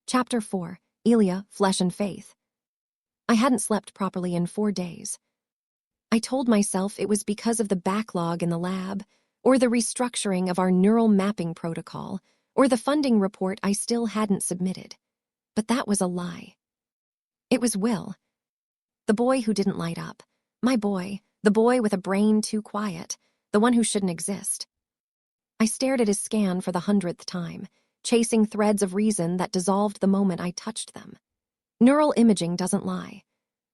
Chapter 4, Elia, Flesh and Faith. I hadn't slept properly in 4 days. I told myself it was because of the backlog in the lab, or the restructuring of our neural mapping protocol, or the funding report I still hadn't submitted. But that was a lie. It was Will. The boy who didn't light up. My boy, the boy with a brain too quiet, the one who shouldn't exist. I stared at his scan for the 100th time, chasing threads of reason that dissolved the moment I touched them. Neural imaging doesn't lie.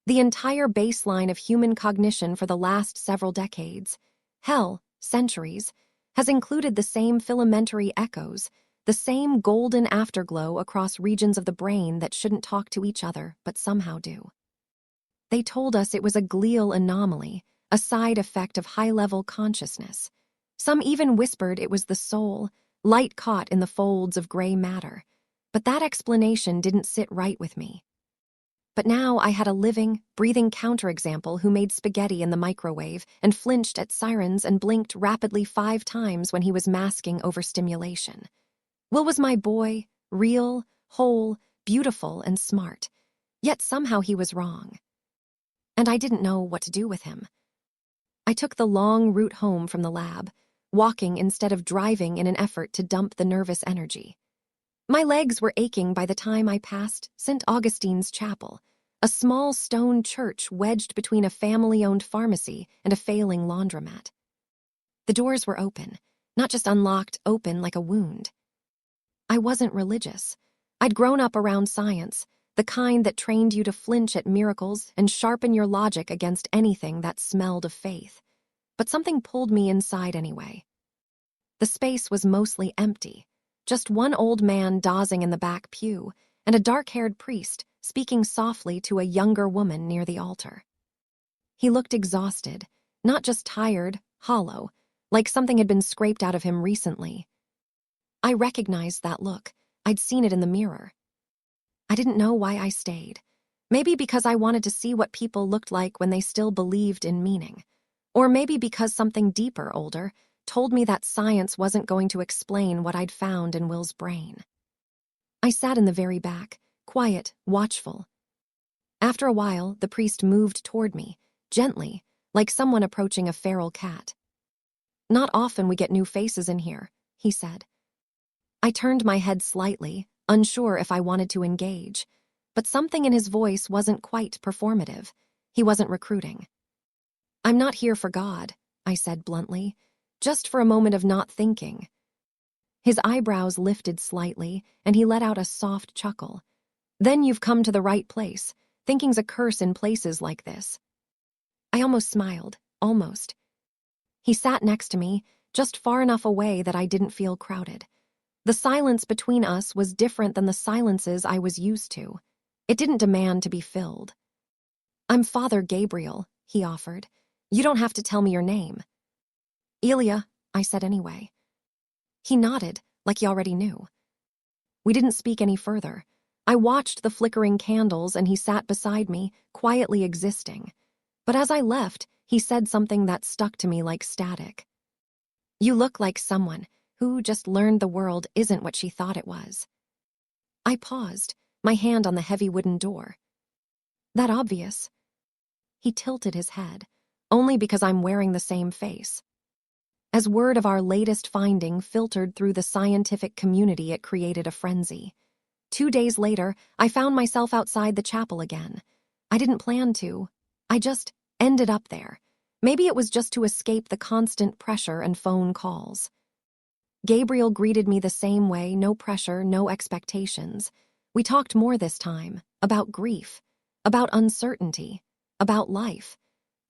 The entire baseline of human cognition for the last several decades, hell, centuries, has included the same filamentary echoes, the same golden afterglow across regions of the brain that shouldn't talk to each other but somehow do. They told us it was a glial anomaly, a side effect of high-level consciousness. Some even whispered it was the soul, light caught in the folds of gray matter. But that explanation didn't sit right with me. But now I had a living, breathing counterexample who made spaghetti in the microwave and flinched at sirens and blinked rapidly 5 times when he was masking overstimulation. Will was my boy, real, whole, beautiful, and smart. Yet somehow he was wrong. And I didn't know what to do with him. I took the long route home from the lab, walking instead of driving in an effort to dump the nervous energy. My legs were aching by the time I passed St. Augustine's Chapel, a small stone church wedged between a family-owned pharmacy and a failing laundromat. The doors were open, not just unlocked, open like a wound. I wasn't religious. I'd grown up around science, the kind that trained you to flinch at miracles and sharpen your logic against anything that smelled of faith. But something pulled me inside anyway. The space was mostly empty. Just one old man dozing in the back pew, and a dark-haired priest speaking softly to a younger woman near the altar. He looked exhausted, not just tired, hollow, like something had been scraped out of him recently. I recognized that look. I'd seen it in the mirror. I didn't know why I stayed. Maybe because I wanted to see what people looked like when they still believed in meaning. Or maybe because something deeper, older, told me that science wasn't going to explain what I'd found in Will's brain. I sat in the very back, quiet, watchful. After a while, the priest moved toward me, gently, like someone approaching a feral cat. "Not often we get new faces in here," he said. I turned my head slightly, unsure if I wanted to engage, but something in his voice wasn't quite performative. He wasn't recruiting. "I'm not here for God," I said bluntly, "just for a moment of not thinking." His eyebrows lifted slightly, and he let out a soft chuckle. "Then you've come to the right place. Thinking's a curse in places like this." I almost smiled, almost. He sat next to me, just far enough away that I didn't feel crowded. The silence between us was different than the silences I was used to. It didn't demand to be filled. "I'm Father Gabriel," he offered. "You don't have to tell me your name." "Elia," I said anyway. He nodded, like he already knew. We didn't speak any further. I watched the flickering candles and he sat beside me, quietly existing. But as I left, he said something that stuck to me like static. "You look like someone who just learned the world isn't what she thought it was." I paused, my hand on the heavy wooden door. "That obvious?" He tilted his head, "Only because I'm wearing the same face." As word of our latest finding filtered through the scientific community, it created a frenzy. 2 days later, I found myself outside the chapel again. I didn't plan to. I just ended up there. Maybe it was just to escape the constant pressure and phone calls. Gabriel greeted me the same way, no pressure, no expectations. We talked more this time, about grief, about uncertainty, about life.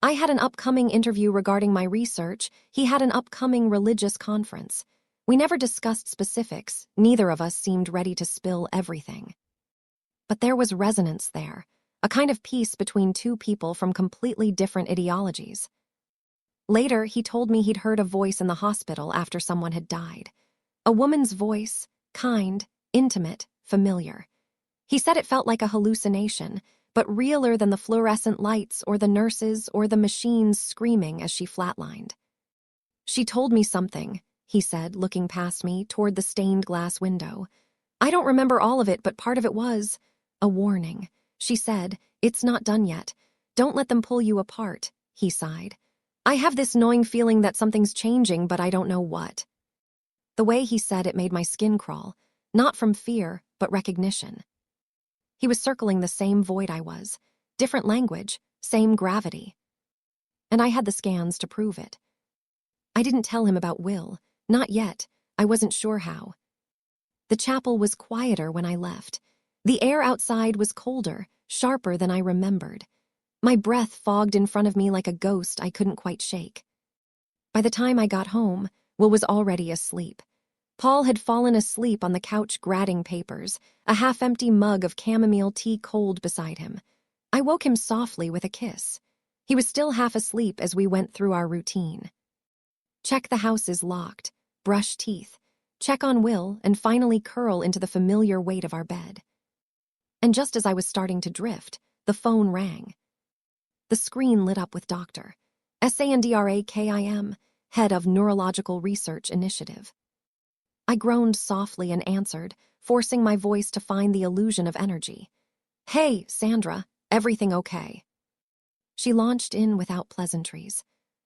I had an upcoming interview regarding my research. He had an upcoming religious conference. We never discussed specifics. Neither of us seemed ready to spill everything. But there was resonance there, a kind of peace between two people from completely different ideologies. Later, he told me he'd heard a voice in the hospital after someone had died. A woman's voice, kind, intimate, familiar. He said it felt like a hallucination, but realer than the fluorescent lights or the nurses or the machines screaming as she flatlined. "She told me something," he said, looking past me toward the stained glass window. I don't remember all of it, but part of it was a warning. She said, "It's not done yet. Don't let them pull you apart," he sighed. I have this gnawing feeling that something's changing, but I don't know what. The way he said it made my skin crawl, not from fear, but recognition. He was circling the same void I was, different language, same gravity. And I had the scans to prove it. I didn't tell him about Will, not yet. I wasn't sure how. The chapel was quieter when I left. The air outside was colder, sharper than I remembered. My breath fogged in front of me like a ghost I couldn't quite shake. By the time I got home, Will was already asleep. Paul had fallen asleep on the couch gratting papers, a half-empty mug of chamomile tea cold beside him. I woke him softly with a kiss. He was still half asleep as we went through our routine. Check the house is locked, brush teeth, check on Will, and finally curl into the familiar weight of our bed. And just as I was starting to drift, the phone rang. The screen lit up with Dr. Sandrakim, head of Neurological Research Initiative. I groaned softly and answered, forcing my voice to find the illusion of energy. "Hey, Sandra, everything okay?" She launched in without pleasantries.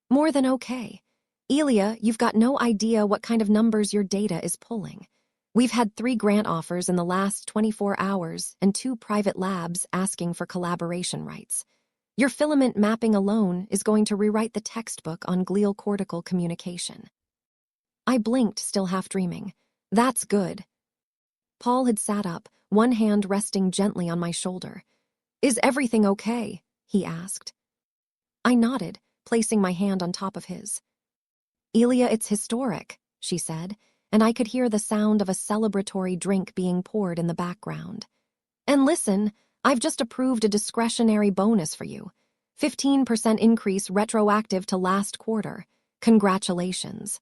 "More than okay. Elia, you've got no idea what kind of numbers your data is pulling. We've had 3 grant offers in the last 24 hours and 2 private labs asking for collaboration rights. Your filament mapping alone is going to rewrite the textbook on glial cortical communication." I blinked, still half dreaming. "That's good." Paul had sat up, one hand resting gently on my shoulder. "Is everything okay?" he asked. I nodded, placing my hand on top of his. "Elia, it's historic," she said, and I could hear the sound of a celebratory drink being poured in the background. "And listen, I've just approved a discretionary bonus for you. 15% increase retroactive to last quarter. Congratulations."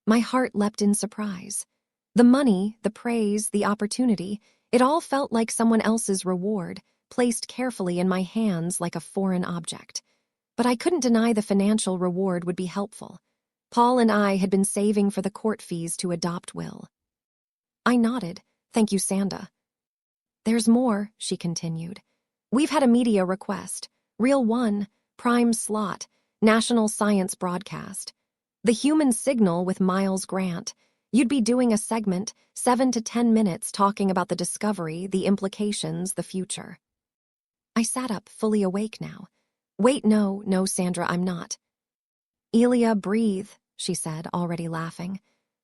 My heart leapt in surprise. The money, the praise, the opportunity, it all felt like someone else's reward, placed carefully in my hands like a foreign object. But I couldn't deny the financial reward would be helpful. Paul and I had been saving for the court fees to adopt Will. I nodded. "Thank you, Sanda." "There's more," she continued. "We've had a media request. Reel 1, prime slot, national science broadcast. The Human Signal with Miles Grant. You'd be doing a segment, 7 to 10 minutes, talking about the discovery, the implications, the future." I sat up, fully awake now. "Wait, no, Sandra, I'm not." "Elia, breathe," she said, already laughing.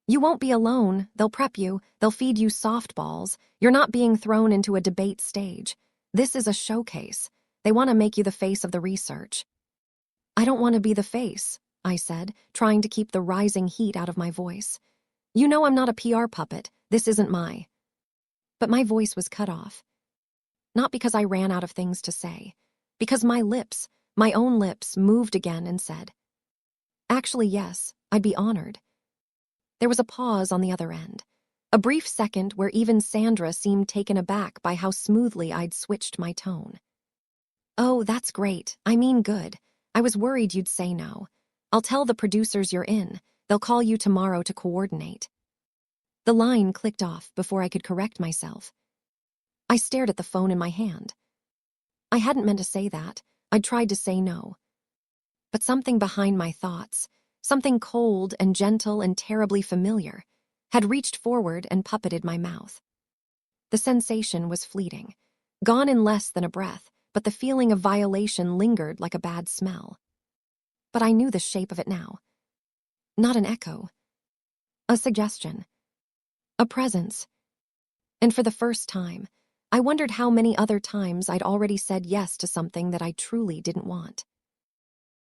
"You won't be alone. They'll prep you. They'll feed you softballs. You're not being thrown into a debate stage. This is a showcase. They want to make you the face of the research." "I don't want to be the face," I said, trying to keep the rising heat out of my voice. "You know I'm not a PR puppet. This isn't my..." But my voice was cut off. Not because I ran out of things to say, because my lips, my own lips, moved again and said, "Actually, yes, I'd be honored." There was a pause on the other end, a brief second where even Sandra seemed taken aback by how smoothly I'd switched my tone. "Oh, that's great. I mean good. I was worried you'd say no. I'll tell the producers you're in. They'll call you tomorrow to coordinate." The line clicked off before I could correct myself. I stared at the phone in my hand. I hadn't meant to say that. I'd tried to say no. But something behind my thoughts, something cold and gentle and terribly familiar, had reached forward and puppeted my mouth. The sensation was fleeting, gone in less than a breath, but the feeling of violation lingered like a bad smell. But I knew the shape of it now. Not an echo. A suggestion. A presence. And for the first time, I wondered how many other times I'd already said yes to something that I truly didn't want.